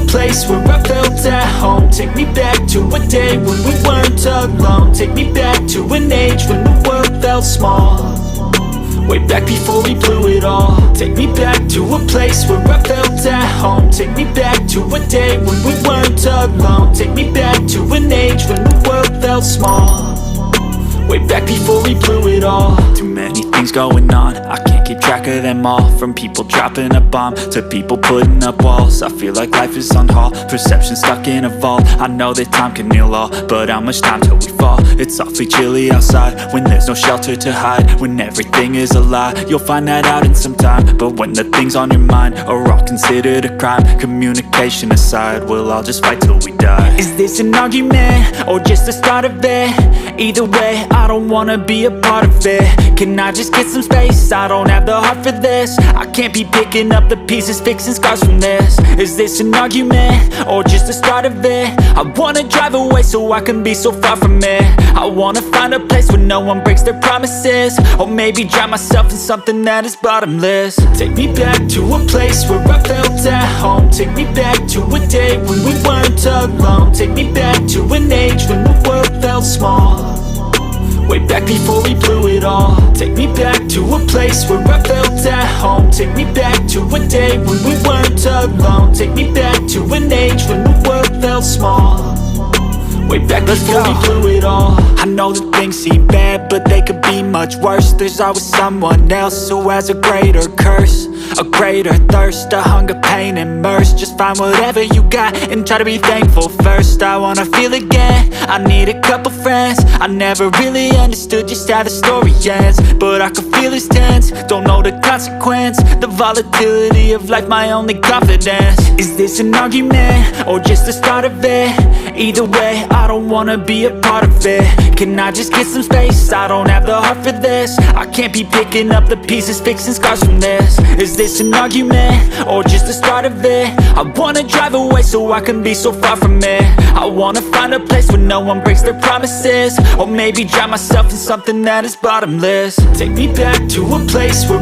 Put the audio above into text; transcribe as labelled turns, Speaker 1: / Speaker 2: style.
Speaker 1: a place where I felt at home. Take me back to a day when we weren't alone. Take me back to an age when the world felt small, way back before we blew it all. Take me back to a place where I felt at home. Take me back to a day when we weren't alone. Take me back to an age when the world felt small, way back before we blew it all. Too many things going on, I can't keep track of them all. From people dropping a bomb to people putting up walls. I feel like life is on hold, perception stuck in a vault. I know that time can heal all, but how much time till we fall? It's awfully chilly outside when there's no shelter to hide. When everything is a lie, you'll find that out in some time. But when the things on your mind are all considered a crime, communication aside, we'll all just fight till we die. Is this an argument or just the start of it? Either way, I don't wanna be a part of it. Can I just get some space? I don't have the heart for this. I can't be picking up the pieces, fixing scars from this. Is this an argument or just the start of it? I wanna drive away so I can be so far from it. I wanna find a place where no one breaks their promises, or maybe drown myself in something that is bottomless. Take me back to a place where I felt at home. Take me back to a day when we weren't alone. Take me back to an age when the world felt small, way back before we blew it all. Take me back to a place where I felt at home. Take me back to a day when we weren't alone. Take me back to an age when the world felt small, way back before we blew it all. I know that things seem bad, but they could be much worse. There's always someone else who has a greater curse, a greater thirst, a hunger, pain, and mercy. Just find whatever you got and try to be thankful first. I wanna feel again, I need a couple friends. I never really understood just how the story ends, but I can feel it's tense, don't know the consequence. The volatility of life, my only confidence. Is this an argument or just the start of it? Either way, I don't wanna be a part of it. Can I just get some space? I don't have the heart for this. I can't be picking up the pieces, fixing scars from this. Is this an argument or just the start of it? I wanna drive away so I can be so far from it. I wanna find a place where no one breaks their promises, or maybe drown myself in something that is bottomless. Take me back to a place where